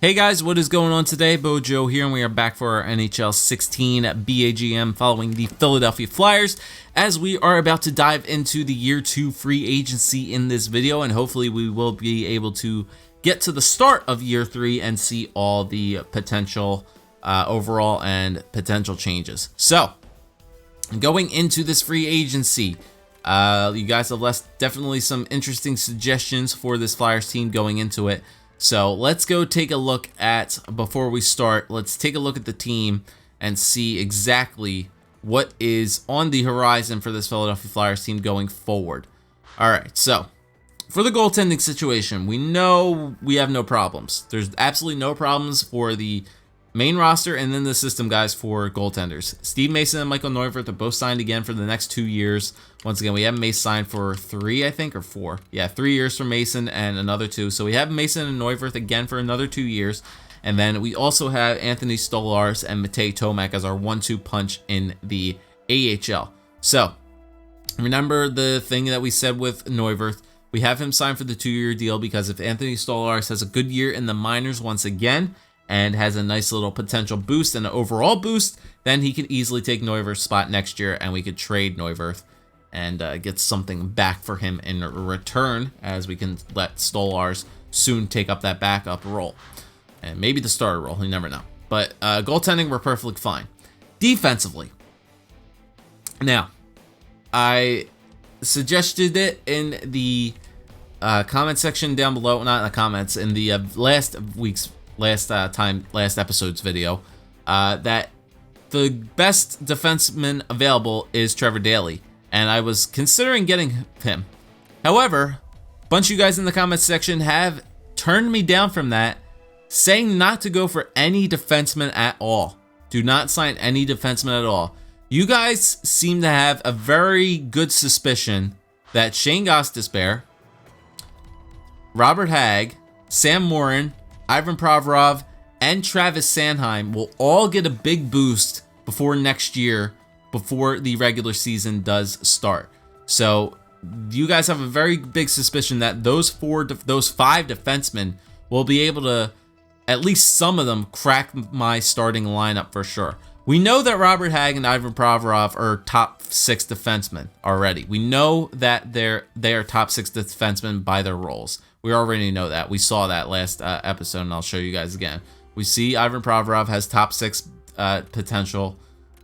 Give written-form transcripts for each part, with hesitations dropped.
Hey guys, what is going on today? Bojo here, and we are back for our NHL 16 BAGM following the Philadelphia Flyers, as we are about to dive into the Year 2 free agency in this video, and hopefully we will be able to get to the start of Year 3 and see all the potential overall and potential changes. So, going into this free agency, you guys have left definitely some interesting suggestions for this Flyers team going into it. So let's go take a look at, before we start, let's take a look at the team and see exactly what is on the horizon for this Philadelphia Flyers team going forward. All right, so for the goaltending situation, we know we have no problems. There's absolutely no problems for the main roster and then the system guys for goaltenders. Steve Mason and Michael Neuvirth are both signed again for the next 2 years. Once again, we have Mason signed for 3, I think, or 4. Yeah, 3 years for Mason and another 2. So we have Mason and Neuvirth again for another 2 years. And then we also have Anthony Stolarz and Matej Tomek as our 1-2 punch in the AHL. So remember the thing that we said with Neuvirth. We have him signed for the 2-year deal because if Anthony Stolarz has a good year in the minors once again, and has a nice little potential boost and an overall boost, then he could easily take Neuvirth's spot next year, and we could trade Neuvirth and get something back for him in return, as we can let Stolarz soon take up that backup role. And maybe the starter role, you never know. But goaltending, we're perfectly fine. Defensively. Now, I suggested it in the comment section down below, not in the comments, in the last episode's video, that the best defenseman available is Trevor Daley, and I was considering getting him. However, a bunch of you guys in the comments section have turned me down from that, saying not to go for any defenseman at all. Do not sign any defenseman at all. You guys seem to have a very good suspicion that Shane Gostisbehere, Robert Hagg, Sam Morin, Ivan Provorov, and Travis Sanheim will all get a big boost before next year, before the regular season does start. So you guys have a very big suspicion that those 5 defensemen will be able to, at least some of them, crack my starting lineup for sure. We know that Robert Hagg and Ivan Provorov are top 6 defensemen already. We know that they are top 6 defensemen by their roles. We already know that. We saw that last episode, and I'll show you guys again. We see Ivan Provorov has top 6 potential,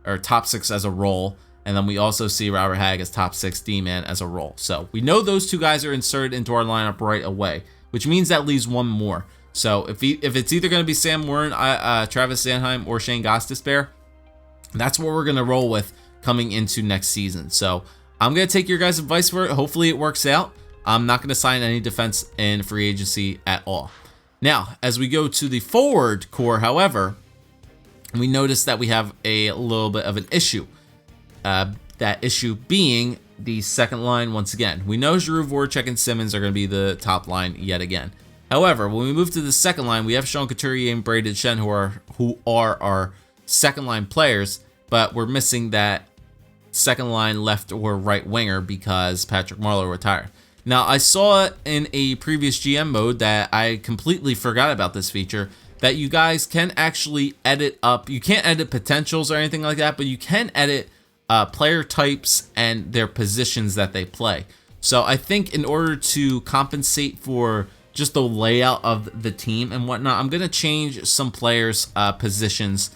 or top 6 as a role, and then we also see Robert Hagg as top 6 D-man as a role. So we know those 2 guys are inserted into our lineup right away, which means that leaves one more. So if it's either going to be Sam Morin, Travis Sanheim, or Shane Gostisbehere, that's what we're going to roll with coming into next season. So I'm going to take your guys' advice for it. Hopefully it works out. I'm not going to sign any defense in free agency at all. Now, as we go to the forward core, however, we notice that we have a little bit of an issue. That issue being the second line once again. We know Giroux, Voracek, and Simmons are going to be the top line yet again. However, when we move to the second line, we have Sean Couturier and Braden Shen who are our second line players, but we're missing that second line left or right winger because Patrick Marleau retired. Now, I saw in a previous GM mode that I completely forgot about this feature, that you guys can actually edit up. You can't edit potentials or anything like that, but you can edit player types and their positions that they play. So I think in order to compensate for just the layout of the team and whatnot, I'm going to change some players' positions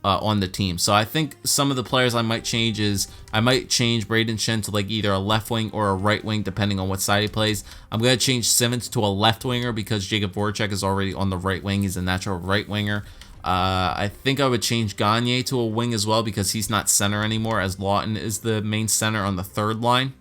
on the team. So I think some of the players I might change is, I might change Braden Shen to like either a left wing or a right wing depending on what side he plays. I'm going to change Simmons to a left winger because Jacob Voracek is already on the right wing. He's a natural right winger. I think I would change Gagne to a wing as well because he's not center anymore, as Lawton is the main center on the third line.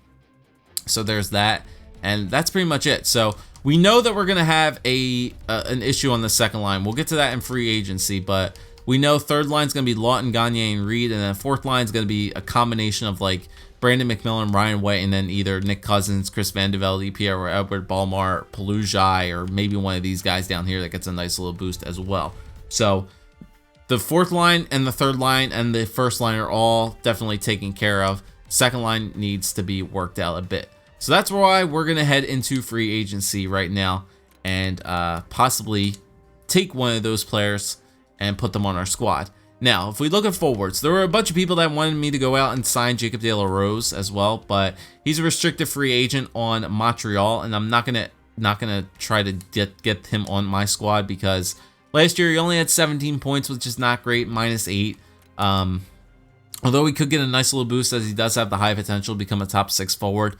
So there's that, and that's pretty much it. So we know that we're going to have an issue on the second line. We'll get to that in free agency, but we know third line's going to be Lawton, Gagne, and Reed, and then fourth line's going to be a combination of like Brandon McMillan, Ryan White, and then either Nick Cousins, Chris Vandevelde, Pierre Edward, Balmar, Palujai, or maybe one of these guys down here that gets a nice little boost as well. So the fourth line and the third line and the first line are all definitely taken care of. Second line needs to be worked out a bit. So that's why we're going to head into free agency right now and possibly take one of those players and put them on our squad. Now, if we look at forwards, there were a bunch of people that wanted me to go out and sign Jacob De La Rose as well, but he's a restricted free agent on Montreal, and I'm not gonna try to get him on my squad because last year he only had 17 points, which is not great, -8. Although he could get a nice little boost as he does have the high potential to become a top 6 forward.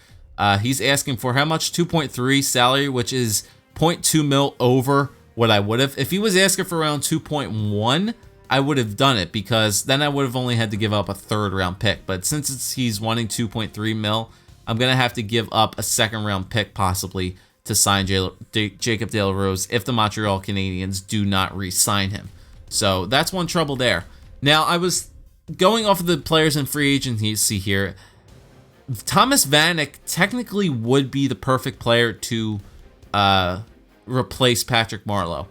He's asking for how much? 2.3 salary, which is 0.2 mil over what I would have. If he was asking for around 2.1, I would have done it because then I would have only had to give up a 3rd round pick. But since he's wanting 2.3 mil, I'm going to have to give up a 2nd round pick possibly to sign Jacob De La Rose if the Montreal Canadiens do not re-sign him. So that's one trouble there. Now, I was going off of the players in free agency here. Thomas Vanek technically would be the perfect player to replace Patrick Marleau.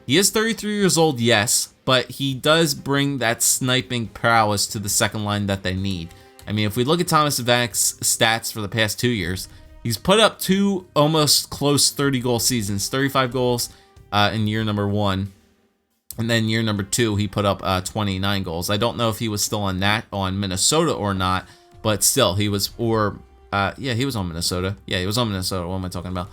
He is 33 years old, yes, but he does bring that sniping prowess to the second line that they need. I mean, if we look at Thomas Vanek's stats for the past 2 years, he's put up 2 almost close 30-goal seasons, 35 goals in year number 1. And then year number 2, he put up 29 goals. I don't know if he was still on Minnesota or not, but still, he was, yeah, he was on Minnesota. Yeah, he was on Minnesota. What am I talking about?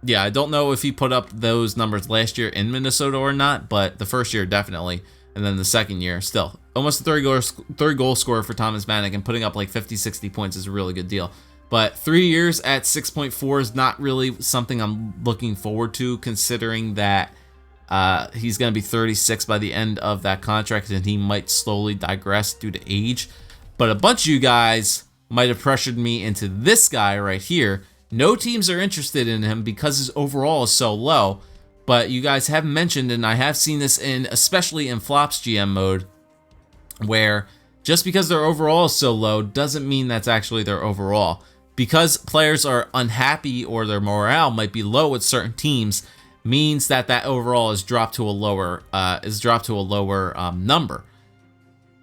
Yeah, I don't know if he put up those numbers last year in Minnesota or not, but the first year definitely, and then the second year still. Almost a 30 goal scorer for Thomas Vanek, and putting up like 50, 60 points is a really good deal. But 3 years at 6.4 is not really something I'm looking forward to, considering that he's going to be 36 by the end of that contract, and he might slowly digress due to age. But a bunch of you guys might have pressured me into this guy right here. No teams are interested in him because his overall is so low. But you guys have mentioned, and I have seen this especially in Flops GM mode, where just because their overall is so low doesn't mean that's actually their overall. Because players are unhappy or their morale might be low with certain teams, means that overall is dropped to a lower number.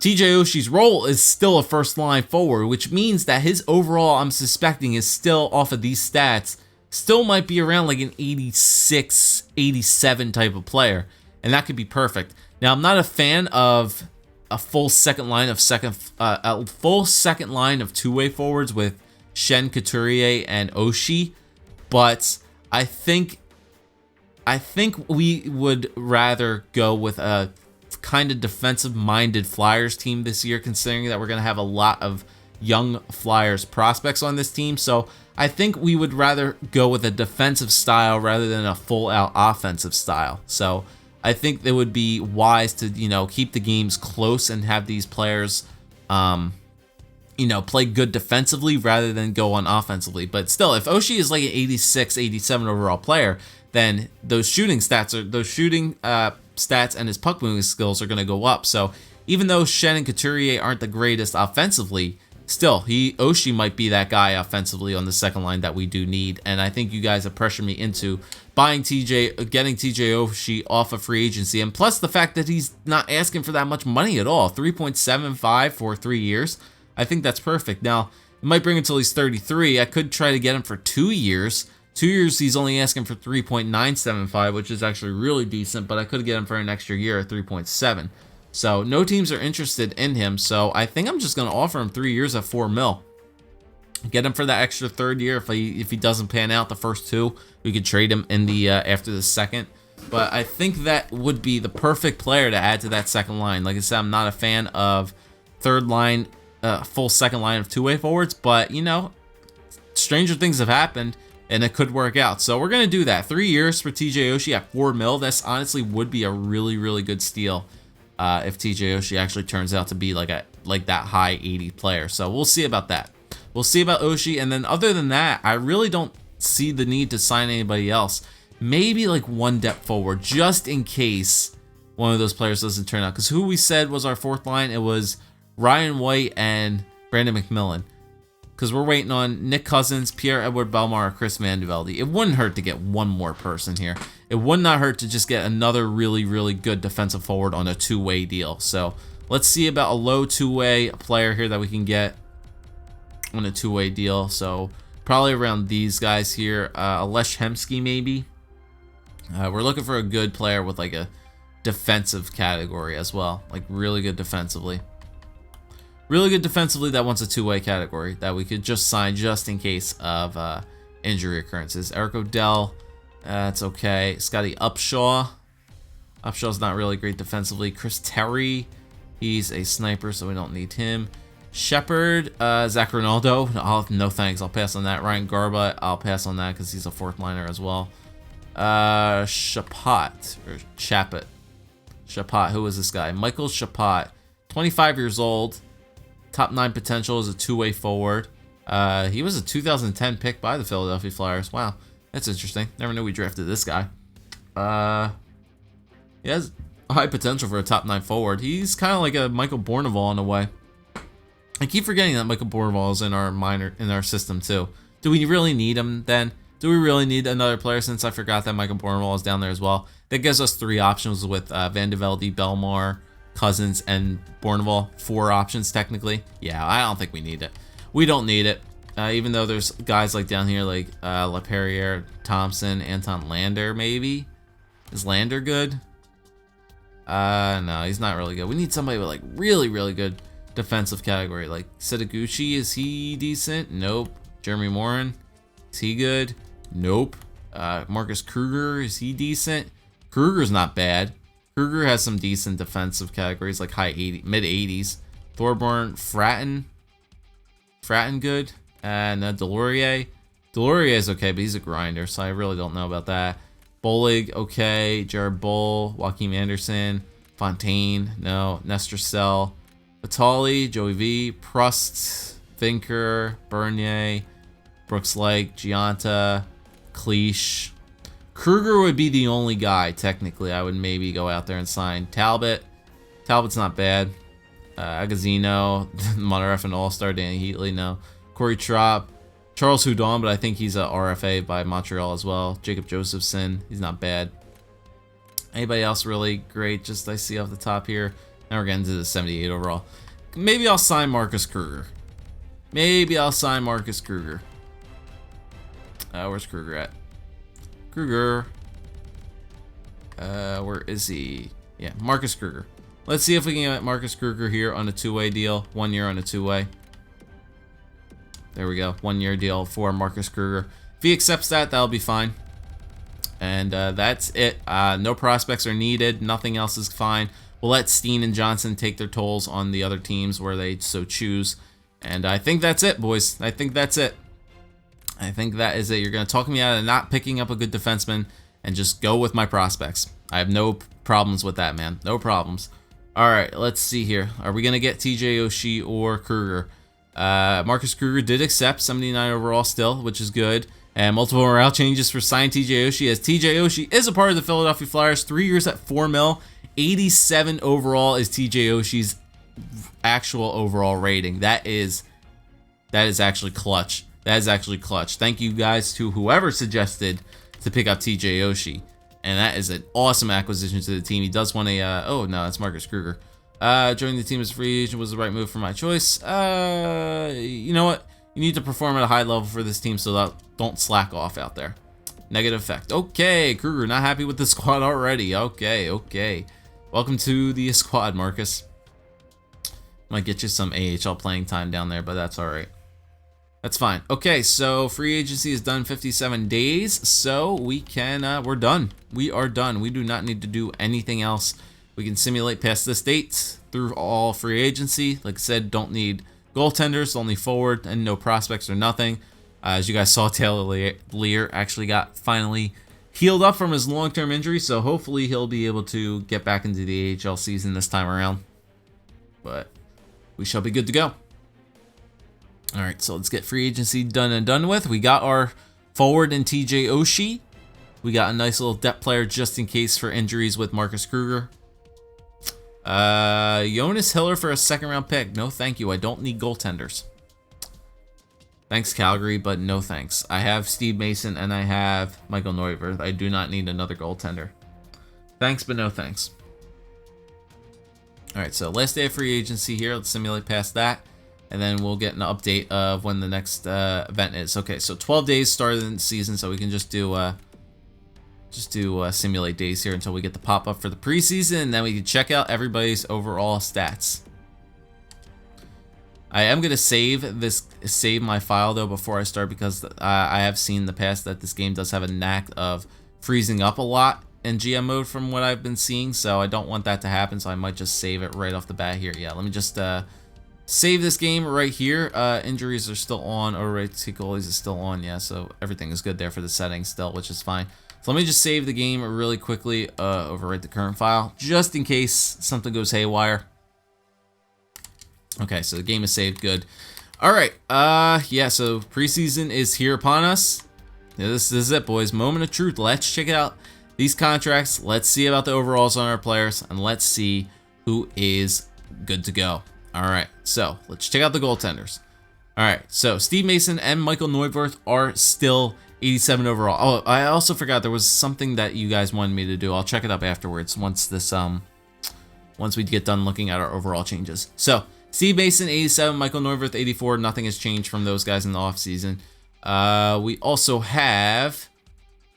TJ Oshie's role is still a first line forward, which means that his overall, I'm suspecting, is still off of these stats, still might be around like an 86, 87 type of player, and that could be perfect. Now, I'm not a fan of a full second line of two-way forwards with Shen, Couturier, and Oshie, but I think we would rather go with a kind of defensive-minded Flyers team this year, considering that we're going to have a lot of young Flyers prospects on this team. So I think we would rather go with a defensive style rather than a full-out offensive style. So I think it would be wise to, keep the games close and have these players, play good defensively rather than go on offensively. But still, if Oshie is like an 86, 87 overall player, then those shooting stats and his puck moving skills are going to go up. So even though Shen and Couturier aren't the greatest offensively, still, Oshie might be that guy offensively on the second line that we do need. And I think you guys have pressured me into getting TJ Oshie off of free agency. And plus the fact that he's not asking for that much money at all. 3.75 for 3 years. I think that's perfect. Now, it might bring until he's 33. I could try to get him for 2 years. 2 years, he's only asking for 3.975, which is actually really decent, but I could get him for an extra year at 3.7. So no teams are interested in him, so I think I'm just going to offer him 3 years at 4 mil. Get him for that extra 3rd year. If he doesn't pan out the first 2, we could trade him in the after the second. But I think that would be the perfect player to add to that second line. Like I said, I'm not a fan of third line, full second line of two-way forwards, but, stranger things have happened, and it could work out. So we're going to do that. 3 years for TJ Oshie at 4 mil. This honestly would be a really, really good steal if TJ Oshie actually turns out to be like that high 80 player. So we'll see about that. We'll see about Oshie. And then other than that, I really don't see the need to sign anybody else. Maybe like one depth forward, just in case one of those players doesn't turn out. Because who we said was our 4th line, it was Ryan White and Brandon McMillan. Because we're waiting on Nick Cousins, Pierre-Edouard Bellemare, Chris Mandovaldi. It wouldn't hurt to get one more person here. It would not hurt to just get another really, really good defensive forward on a two-way deal. So let's see about a low two-way player here that we can get on a two-way deal. So probably around these guys here. Alesh Hemsky maybe. We're looking for a good player with like a defensive category as well, like really good defensively. Really good defensively that wants a two-way category that we could just sign just in case of injury occurrences. Eric O'Dell, that's okay. Scotty Upshaw. Upshaw's not really great defensively. Chris Terry, he's a sniper, so we don't need him. Shepard, Zach Ronaldo, no thanks, I'll pass on that. Ryan Garba, I'll pass on that because he's a fourth liner as well. Chapat, who is this guy? Michael Chapat, 25 years old, top 9 potential as a two-way forward. He was a 2010 pick by the Philadelphia Flyers. Wow, that's interesting. Never knew we drafted this guy. He has high potential for a top 9 forward. He's kind of like a Michael Bournival in a way. I keep forgetting that Michael Bournival is in our system too. Do we really need him then? Do we really need another player, since I forgot that Michael Bournival is down there as well? That gives us 3 options with Van de Velde, Belmar, Cousins, and Bournival. 4 options technically. Yeah, I don't think we need it. We don't need it. Even though there's guys like down here like LaPerriere, Thompson, Anton Lander maybe. Is Lander good? No, he's not really good. We need somebody with like really, really good defensive category. Like Setaguchi, is he decent? Nope. Jeremy Morin, is he good? Nope. Marcus Kruger, is he decent? Kruger's not bad. Kruger has some decent defensive categories, like mid 80s. Thorborn, Fratton good. And Delorier. Delorier is okay, but he's a grinder, so I really don't know about that. Bolig, okay. Jared Bull, Joaquin Anderson, Fontaine, no. Nestor Sell, Vitali, Joey V, Prust, Vinker, Bernier, Brooks Lake, Gianta, Cleach. Kruger would be the only guy, technically, I would maybe go out there and sign. Talbot. Talbot's not bad. Agazino, Monterrey and All-Star, Danny Heatley, no. Corey Trop, Charles Houdon, but I think he's a RFA by Montreal as well. Jacob Josephson, he's not bad. Anybody else really great? Just I see off the top here. Now we're getting to the 78 overall. Maybe I'll sign Marcus Kruger. Where's Kruger at? Kruger. Where is he? Yeah, Marcus Kruger. Let's see if we can get Marcus Kruger here on a 2-way deal. 1 year on a 2-way. There we go. 1 year deal for Marcus Kruger. If he accepts that, that'll be fine. And that's it. No prospects are needed. Nothing else is fine. We'll let Steen and Johnson take their tolls on the other teams where they so choose. And I think that's it, boys. I think that's it. I think that is it. You're going to talk me out of not picking up a good defenseman and just go with my prospects. I have no problems with that, man. No problems. All right, let's see here. Are we going to get TJ Oshie or Kruger? Marcus Kruger did accept 79 overall still, which is good. And multiple morale changes for signed TJ Oshie, as TJ Oshie is a part of the Philadelphia Flyers. 3 years at $4 million. 87 overall is TJ Oshie's actual overall rating. That is actually clutch. That is actually clutch. Thank you guys to whoever suggested to pick up TJ Oshie. And that is an awesome acquisition to the team. He does want a, oh no, that's Marcus Kruger. Joining the team as a free agent was the right move for my choice. You know what? You need to perform at a high level for this team, so that don't slack off out there. Negative effect. Okay, Kruger, not happy with the squad already. Okay. Welcome to the squad, Marcus. Might get you some AHL playing time down there, but that's all right. That's fine. Okay, so free agency is done 57 days, so we can, we're done. We are done. We do not need to do anything else. We can simulate past this date through all free agency. Like I said, don't need goaltenders, only forward, and no prospects or nothing. As you guys saw, Taylor Lear actually got finally healed up from his long-term injury, so hopefully he'll be able to get back into the AHL season this time around. But we shall be good to go. All right, so let's get free agency done and done with. We got our forward in TJ Oshie. We got a nice little depth player just in case for injuries with Marcus Kruger. Jonas Hiller for a second-round pick. No, thank you. I don't need goaltenders. Thanks, Calgary, but no thanks. I have Steve Mason and I have Michael Neuvirth. I do not need another goaltender. Thanks, but no thanks. All right, so last day of free agency here. Let's simulate past that, and then we'll get an update of when the next event is. Okay, so 12 days started in the season, so we can just do just do simulate days here until we get the pop-up for the preseason, and then we can check out everybody's overall stats. I am going to save my file though before I start, because I have seen in the past that this game does have a knack of freezing up a lot in GM mode from what I've been seeing, so I don't want that to happen, so I might just save it right off the bat here. Yeah, let me just save this game right here. Injuries are still on, overrated goalies is still on, yeah, so everything is good there for the settings still, which is fine. So let me just save the game really quickly, overwrite the current file, just in case something goes haywire. Okay, so the game is saved, good. All right, yeah, so preseason is here upon us. Yeah, this is it, boys, moment of truth. Let's check out these contracts. Let's see about the overalls on our players, and let's see who is good to go. All right, so let's check out the goaltenders. All right, so Steve Mason and Michael Neuwirth are still 87 overall. Oh, I also forgot there was something that you guys wanted me to do. I'll check it up afterwards once this once we get done looking at our overall changes. So Steve Mason 87, Michael Neuwirth 84. Nothing has changed from those guys in the offseason. We also have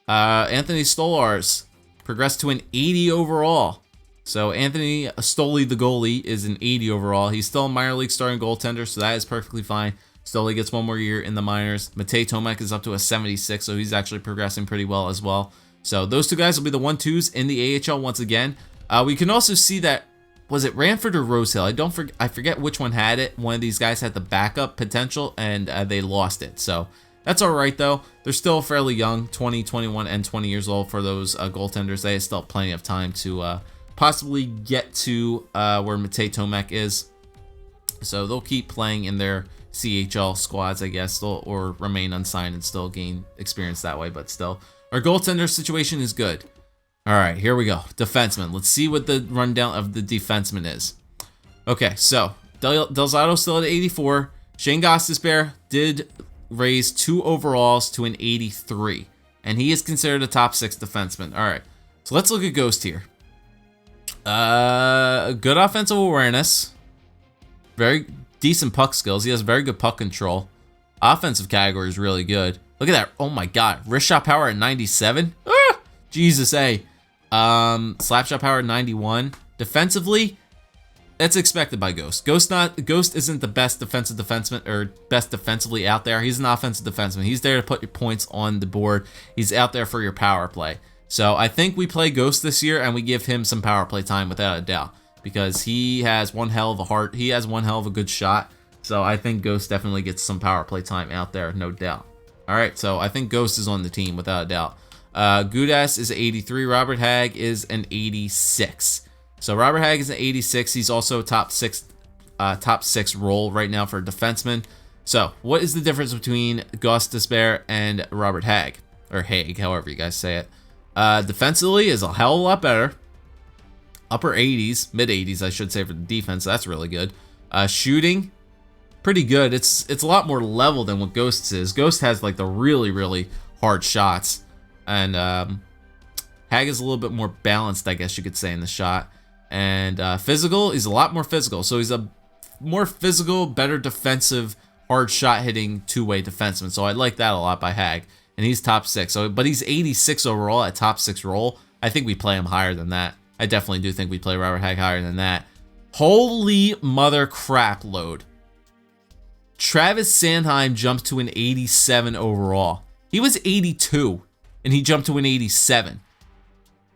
Anthony Stolarz progressed to an 80 overall. So Anthony Stoli, the goalie, is an 80 overall. He's still a minor league starting goaltender, so that is perfectly fine. Stoli gets one more year in the minors. Matej Tomek is up to a 76, so he's actually progressing pretty well as well. So those two guys will be the 1-2s in the AHL once again. We can also see that, was it Ranford or Rosehill? I forget which one had it. One of these guys had the backup potential, and they lost it. So that's all right, though. They're still fairly young, 20, 21, and 20 years old for those goaltenders. They still have plenty of time to possibly get to where Matej Tomek is. So they'll keep playing in their CHL squads, I guess, or remain unsigned and still gain experience that way, but still. Our goaltender situation is good. All right, here we go. Defenseman. Let's see what the rundown of the defenseman is. Okay, so Del Zotto still at 84. Shane Gostisbehere did raise 2 overalls to an 83, and he is considered a top 6 defenseman. All right, so let's look at Ghost here. Good offensive awareness. Very decent puck skills. He has very good puck control. Offensive category is really good. Look at that. Oh my god. Wrist shot power at 97. Ah, Jesus, A. Slap shot power at 91. Defensively, that's expected by Ghost. Ghost isn't the best defensive defenseman or best defensively out there. He's an offensive defenseman. He's there to put your points on the board. He's out there for your power play. So I think we play Ghost this year and we give him some power play time without a doubt, because he has one hell of a heart. He has one hell of a good shot. So I think Ghost definitely gets some power play time out there, no doubt. All right, so I think Ghost is on the team without a doubt. Gudas is 83. Robert Hagg is an 86. So Robert Hagg is an 86. He's also top six role right now for a defenseman. So what is the difference between Gostisbehere and Robert Hagg, or Haig, however you guys say it? Defensively is a hell of a lot better. Upper 80s, mid 80s, I should say, for the defense. That's really good. Shooting, pretty good. It's a lot more level than what Ghost's is. Ghost has like the really, really hard shots, and Hag is a little bit more balanced, I guess you could say, in the shot. And physical, he's a lot more physical. So he's a more physical, better defensive, hard shot hitting two-way defenseman. So I like that a lot by Hag. And he's top 6. So, but he's 86 overall at top 6 role. I think we play him higher than that. I definitely do think we play Robert Hagg higher than that. Holy mother crap load. Travis Sanheim jumped to an 87 overall. He was 82, and he jumped to an 87.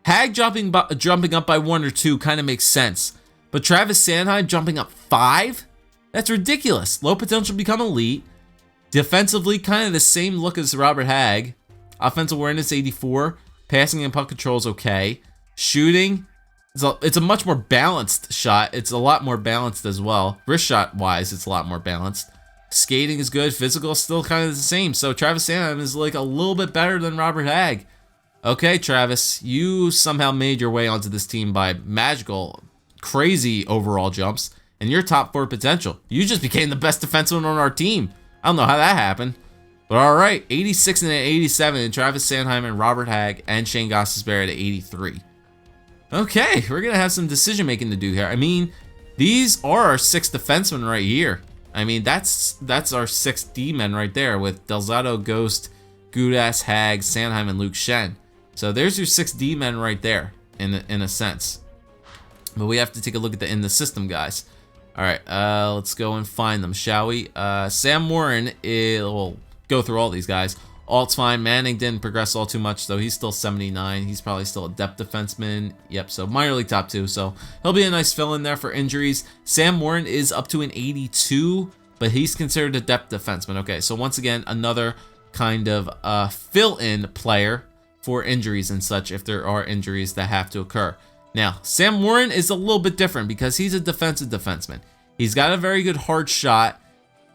Hag jumping up by 1 or 2 kind of makes sense. But Travis Sanheim jumping up 5? That's ridiculous. Low potential become elite. Defensively, kind of the same look as Robert Hagg. Offensive awareness 84. Passing and puck control is okay. Shooting, it's a much more balanced shot. It's a lot more balanced as well. Wrist shot wise, it's a lot more balanced. Skating is good. Physical is still kind of the same. So Travis Sanheim is like a little bit better than Robert Hagg. Okay, Travis, you somehow made your way onto this team by magical, crazy overall jumps, and your top 4 potential. You just became the best defenseman on our team. I don't know how that happened. But all right, 86 and an 87, and Travis Sanheim and Robert Hagg and Shane Gostisbehere at 83. Okay, we're going to have some decision-making to do here. I mean, these are our 6 defensemen right here. I mean, that's our 6 D-men right there with Del Zotto, Ghost, Gudas, Hagg, Sanheim, and Luke Shen. So there's your 6 D-men right there, in a sense. But we have to take a look at the in the system guys. All right, let's go and find them, shall we? Sam Warren, we'll go through all these guys. Alt's fine. Manning didn't progress all too much, so he's still 79. He's probably still a depth defenseman. Yep, so minor league top 2, so he'll be a nice fill-in there for injuries. Sam Warren is up to an 82, but he's considered a depth defenseman. Okay, so once again, another kind of fill-in player for injuries and such if there are injuries that have to occur. Now, Sam Warren is a little bit different because he's a defensive defenseman. He's got a very good hard shot.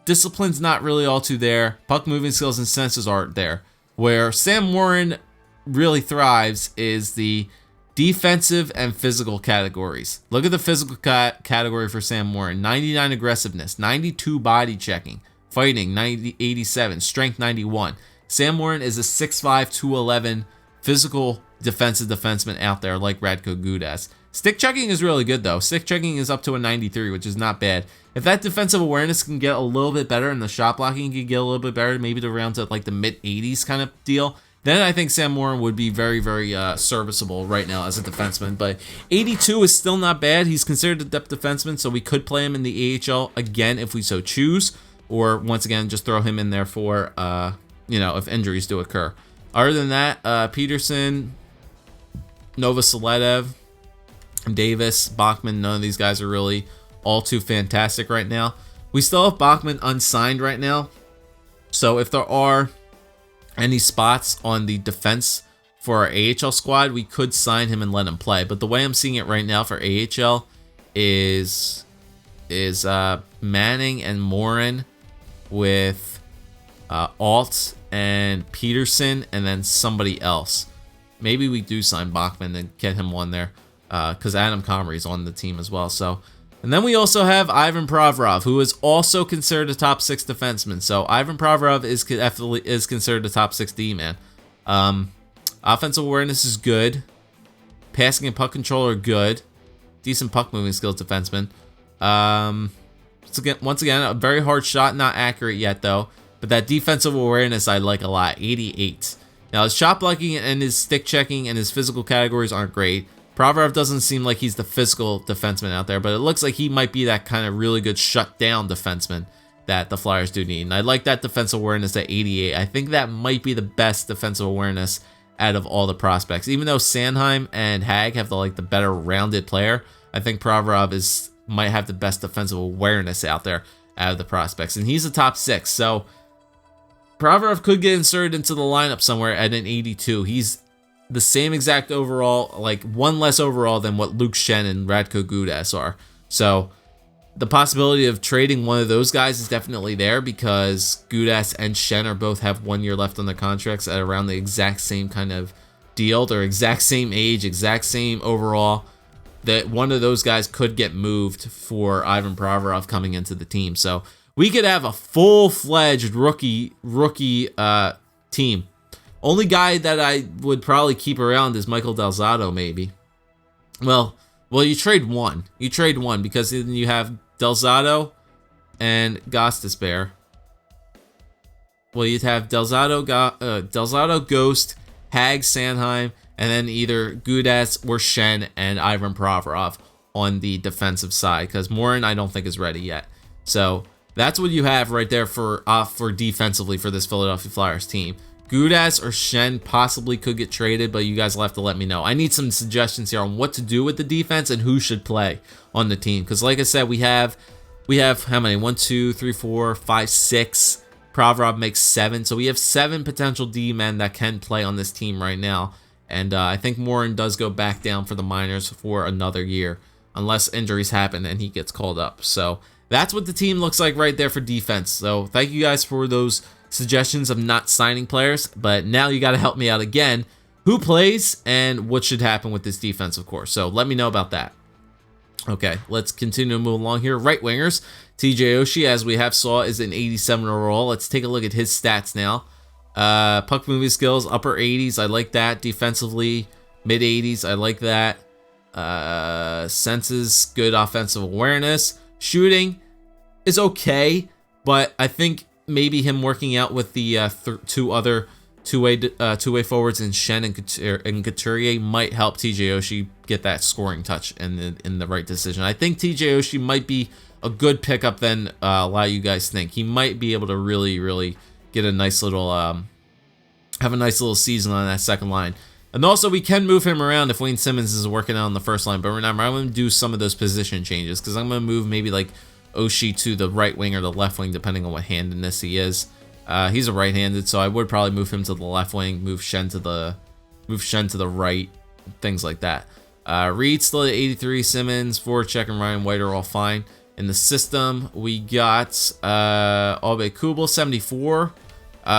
Discipline's not really all too there. Puck moving skills and senses aren't there. Where Sam Warren really thrives is the defensive and physical categories. Look at the physical category for Sam Warren. 99 aggressiveness, 92 body checking, fighting 87, strength 91. Sam Warren is a 6'5", 211 physical defensive defenseman out there like Radko Gudas. Stick checking is really good though. Stick checking is up to a 93, which is not bad. If that defensive awareness can get a little bit better and the shot blocking can get a little bit better, maybe to round to like the mid 80s kind of deal, then I think Sam Warren would be very, very serviceable right now as a defenseman. But 82 is still not bad. He's considered a depth defenseman, so we could play him in the AHL again if we so choose, or once again just throw him in there for if injuries do occur. Other than that, Peterson, Novoselicev, Davis, Bachman, none of these guys are really all too fantastic right now. We still have Bachman unsigned right now, so if there are any spots on the defense for our AHL squad, we could sign him and let him play. But the way I'm seeing it right now for AHL is Manning and Morin with Alt and Peterson and then somebody else. Maybe we do sign Bachman and get him on there because Adam Comrie's on the team as well. So, and then we also have Ivan Provorov, who is also considered a top 6 defenseman. So Ivan Provorov is considered a top 6 D-man. Offensive awareness is good. Passing and puck control are good. Decent puck moving skills defenseman. Once again, a very hard shot, not accurate yet though. But that defensive awareness I like a lot, 88. Now his shot blocking and his stick checking and his physical categories aren't great. Provorov doesn't seem like he's the physical defenseman out there, but it looks like he might be that kind of really good shutdown defenseman that the Flyers do need. And I like that defensive awareness at 88. I think that might be the best defensive awareness out of all the prospects. Even though Sanheim and Hag have the better rounded player, I think Provorov might have the best defensive awareness out there out of the prospects. And he's a top 6, so Provorov could get inserted into the lineup somewhere at an 82. He's the same exact overall, like one less overall than what Luke Shen and Radko Gudas are. So the possibility of trading one of those guys is definitely there because Gudas and Shen are both have 1 year left on their contracts at around the exact same kind of deal. They're exact same age, exact same overall. That one of those guys could get moved for Ivan Provorov coming into the team. So we could have a full-fledged rookie team. Only guy that I would probably keep around is Michael Delzato, maybe. Well, you trade one. You trade one because then you have Delzato and Gostisbehere. Well, you'd have Delzato, Ghost, Hag, Sanheim, and then either Gudas or Shen and Ivan Provorov on the defensive side because Morin I don't think is ready yet. So that's what you have right there for defensively for this Philadelphia Flyers team. Gudas or Shen possibly could get traded, but you guys will have to let me know. I need some suggestions here on what to do with the defense and who should play on the team. Because like I said, we have how many? 1, 2, 3, 4, 5, 6. Provorov makes 7. So we have 7 potential D-men that can play on this team right now. And I think Morin does go back down for the minors for another year. Unless injuries happen and he gets called up. So that's what the team looks like right there for defense. So thank you guys for those suggestions of not signing players, but now you got to help me out again. Who plays and what should happen with this defense, of course. So let me know about that. Okay, let's continue to move along here. Right wingers, TJ Oshie, as we have saw, is an 87 overall. Let's take a look at his stats now. Puck moving skills, upper 80s. I like that. Defensively, mid 80s. I like that. Senses, good offensive awareness. Shooting is okay, but I think maybe him working out with the two other two-way forwards in Shen and Couturier might help TJ Oshie get that scoring touch in the right decision. I think TJ Oshie might be a good pickup than a lot of you guys think. He might be able to really get a nice little have a nice little season on that second line. And also, we can move him around if Wayne Simmons is working out on the first line. But remember, I'm going to do some of those position changes because I'm going to move maybe like Oshie to the right wing or the left wing, depending on what handedness he is. He's a right-handed, so I would probably move him to the left wing, move Shen to the right, things like that. Reed still at 83, Simmons, Voracek, and Ryan White are all fine. In the system, we got Aube Kubel, 74.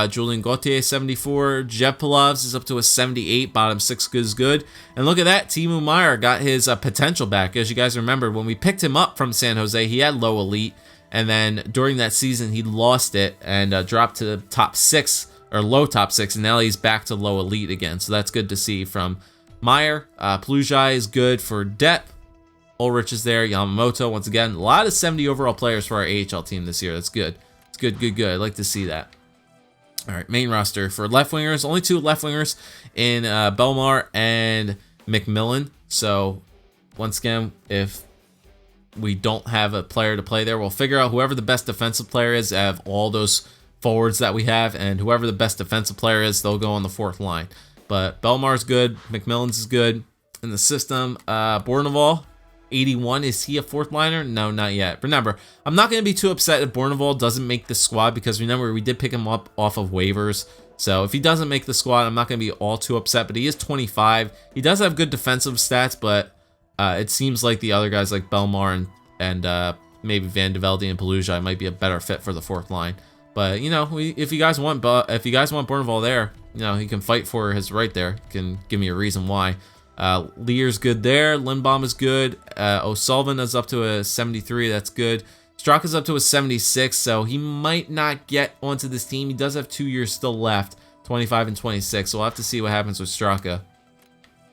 Julien Gauthier, 74. Jeff Pilavs is up to a 78. Bottom 6 is good. And look at that. Timo Meier got his potential back. As you guys remember, when we picked him up from San Jose, he had low elite. And then during that season, he lost it and dropped to the top 6 or low top 6. And now he's back to low elite again. So that's good to see from Meier. Plujai is good for depth. Ulrich is there. Yamamoto, once again. A lot of 70 overall players for our AHL team this year. That's good. It's good. I'd like to see that. All right, main roster for left wingers. Only 2 left wingers in Belmar and McMillan. So once again, if we don't have a player to play there, we'll figure out whoever the best defensive player is out of all those forwards that we have, and whoever the best defensive player is, they'll go on the 4th line. But Belmar's good. McMillan's is good. In the system, Bourneval, 81. Is he a 4th liner? No, not yet. Remember, I'm not going to be too upset if Bourneval doesn't make the squad because remember, we did pick him up off of waivers. So if he doesn't make the squad, I'm not going to be all too upset, but he is 25. He does have good defensive stats, but it seems like the other guys like Belmar and maybe Van de Velde and Palujai might be a better fit for the 4th line. But, you know, if you guys want Bourneval there, you know, he can fight for his right there. Can give me a reason why. Lear's good there. Lindbaum is good. O'Sullivan is up to a 73. That's good. Straka's up to a 76, so he might not get onto this team. He does have 2 years still left, 25 and 26, so we'll have to see what happens with Straka.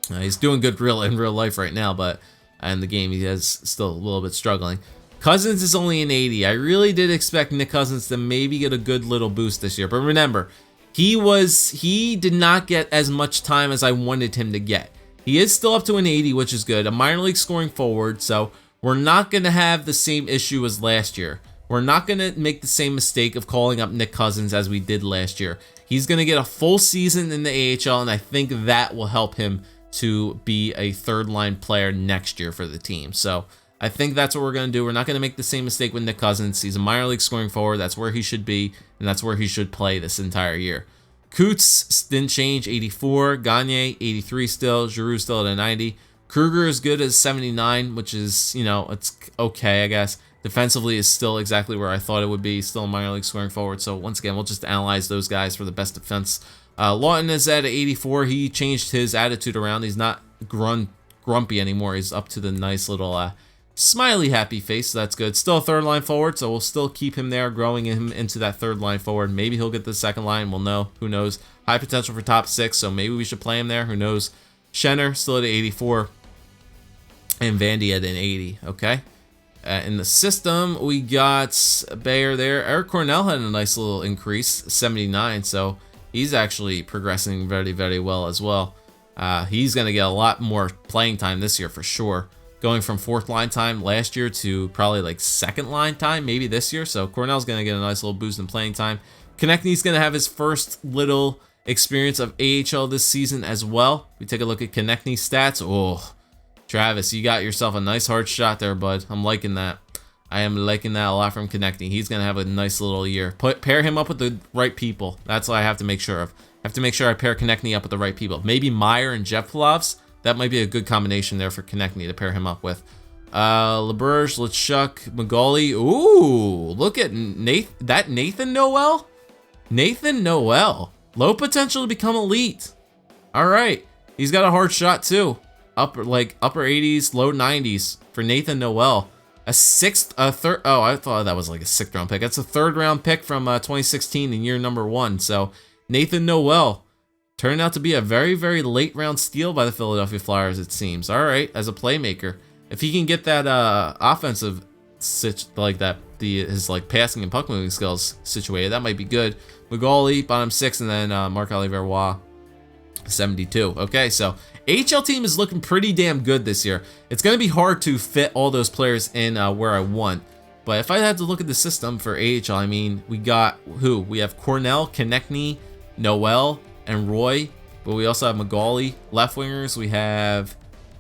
He's doing good in real life right now, but in the game he is still a little bit struggling. Cousins is only an 80. I really did expect Nick Cousins to maybe get a good little boost this year, but remember, he did not get as much time as I wanted him to get. He is still up to an 80, which is good. A minor league scoring forward, so we're not going to have the same issue as last year. We're not going to make the same mistake of calling up Nick Cousins as we did last year. He's going to get a full season in the AHL, and I think that will help him to be a 3rd line player next year for the team. So I think that's what we're going to do. We're not going to make the same mistake with Nick Cousins. He's a minor league scoring forward. That's where he should be, and that's where he should play this entire year. Coots didn't change, 84. Gagne, 83 still. Giroux still at a 90. Kruger is good as 79, which is, you know, it's okay, I guess. Defensively is still exactly where I thought it would be. Still a minor league scoring forward. So once again, we'll just analyze those guys for the best defense. Lawton is at 84. He changed his attitude around. He's not grumpy anymore. He's up to the nice little smiley happy face, so that's good. Still a 3rd line forward, so we'll still keep him there, growing him into that 3rd line forward. Maybe he'll get the 2nd line, we'll know. Who knows? High potential for top 6, so maybe we should play him there. Who knows? Schenner still at 84, and Vandy at an 80. Okay. In the system, we got Bayer there. Eric Cornell had a nice little increase, 79, so he's actually progressing very, very well as well. He's going to get a lot more playing time this year for sure. Going from 4th line time last year to probably like 2nd line time maybe this year. So Cornell's going to get a nice little boost in playing time. Konechny's going to have his first little experience of AHL this season as well. We take a look at Konechny's stats. Oh, Travis, you got yourself a nice hard shot there, bud. I'm liking that. I am liking that a lot from Konechny. He's going to have a nice little year. Pair him up with the right people. That's what I have to make sure of. I have to make sure I pair Konechny up with the right people. Maybe Meier and Jeff Pilavs. That might be a good combination there for Konechny to pair him up with. LeBurge, Letchuk, Magali. Ooh, look at Nathan Noel. Nathan Noel. Low potential to become elite. All right. He's got a hard shot too. Upper 80s, low 90s for Nathan Noel. A third. Oh, I thought that was like a 6th round pick. That's a 3rd round pick from 2016 in year number 1. So Nathan Noel turned out to be a very, very late round steal by the Philadelphia Flyers, it seems. All right, as a playmaker, if he can get that offensive like that his like passing and puck moving skills situated. That might be good. Magali, bottom 6, and then Marc-Olivier Verroy, 72. Okay, so AHL team is looking pretty damn good this year. It's going to be hard to fit all those players in where I want. But if I had to look at the system for AHL, I mean, we got who? We have Cornell, Konechny, Noel, and Roy. But we also have Magali. Left wingers, we have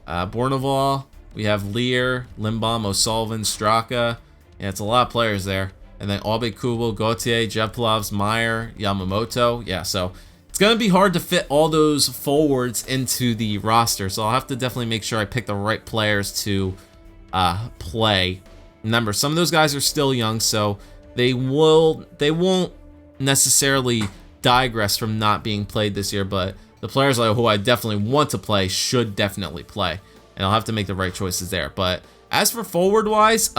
Bourneval. We have Lear, Limbaum, O'Sullivan, Straka. Yeah, it's a lot of players there. And then Aube Kubel, Gauthier, Jevplavs, Meyer, Yamamoto. Yeah, so it's going to be hard to fit all those forwards into the roster. So I'll have to definitely make sure I pick the right players to play. Remember, some of those guys are still young, so they won't necessarily digress from not being played this year. But the players who I definitely want to play should definitely play. And I'll have to make the right choices there. But as for forward-wise,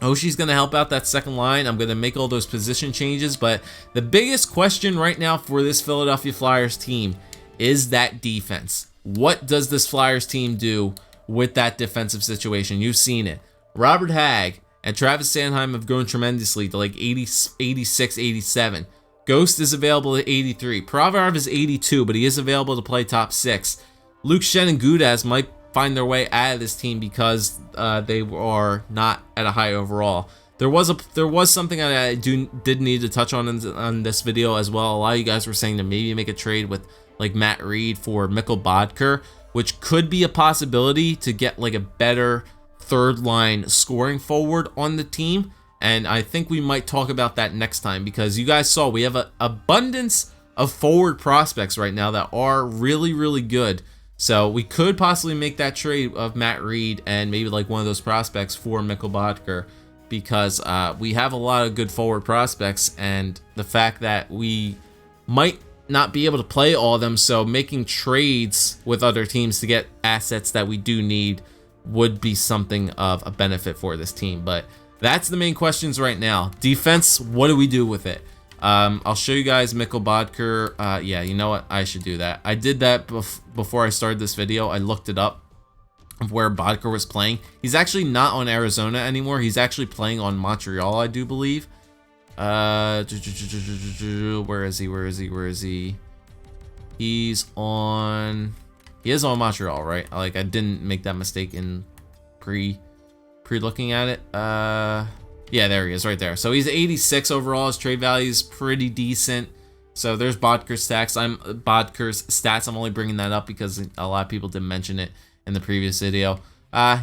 Oshie's going to help out that second line. I'm going to make all those position changes. But the biggest question right now for this Philadelphia Flyers team is that defense. What does this Flyers team do with that defensive situation? You've seen it. Robert Hagg and Travis Sanheim have grown tremendously to like 80, 86, 87. Ghost is available at 83. Provorov is 82, but he is available to play top 6. Luke Shen and Gudaz might find their way out of this team because they are not at a high overall. There was something I did need to touch on this video as well. A lot of you guys were saying to maybe make a trade with like Matt Reed for Mikkel Bodker, which could be a possibility to get like a better third line scoring forward on the team. And I think we might talk about that next time, because you guys saw we have an abundance of forward prospects right now that are really, really good. So we could possibly make that trade of Matt Reed and maybe like one of those prospects for Mikkel Bodker, because we have a lot of good forward prospects, and the fact that we might not be able to play all of them, so making trades with other teams to get assets that we do need would be something of a benefit for this team. But that's the main questions right now. Defense, what do we do with it? I'll show you guys Mikkel Bodker. Yeah, you know what? I should do that. I did that before I started this video. I looked it up of where Bodker was playing. He's actually not on Arizona anymore. He's actually playing on Montreal, I do believe. Where is he? He is on Montreal, right? Like, I didn't make that mistake in pre-looking at it. Yeah, there he is right there. So he's 86 overall. His trade value is pretty decent. So there's Bodker's stats. I'm only bringing that up because a lot of people didn't mention it in the previous video.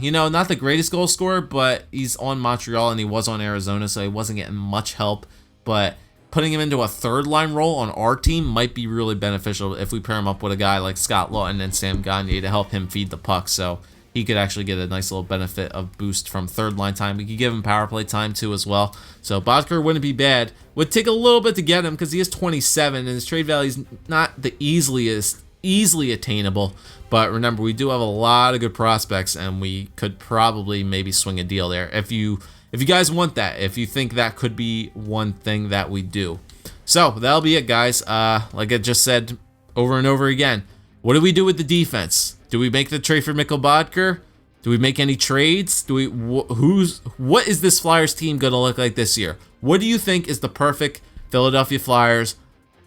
You know, not the greatest goal scorer, but he's on Montreal and he was on Arizona, so he wasn't getting much help. But putting him into a third line role on our team might be really beneficial if we pair him up with a guy like Scott Lawton and Sam Gagner to help him feed the puck. So he could actually get a nice little benefit of boost from third line time. We could give him power play time too as well. So Bodker wouldn't be bad. Would take a little bit to get him because he is 27 and his trade value is not the easily attainable. But remember, we do have a lot of good prospects and we could probably maybe swing a deal there if you guys want that, if you think that could be one thing that we do. So that'll be it, guys. Like I just said over and over again, what do we do with the defense? Do we make the trade for Mikkel Bodker? Do we make any trades? Do we? What is this Flyers team gonna look like this year? What do you think is the perfect Philadelphia Flyers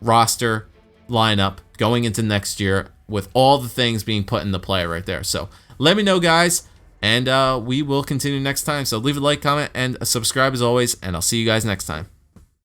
roster lineup going into next year with all the things being put into play right there? So let me know, guys, and we will continue next time. So leave a like, comment, and subscribe as always, and I'll see you guys next time.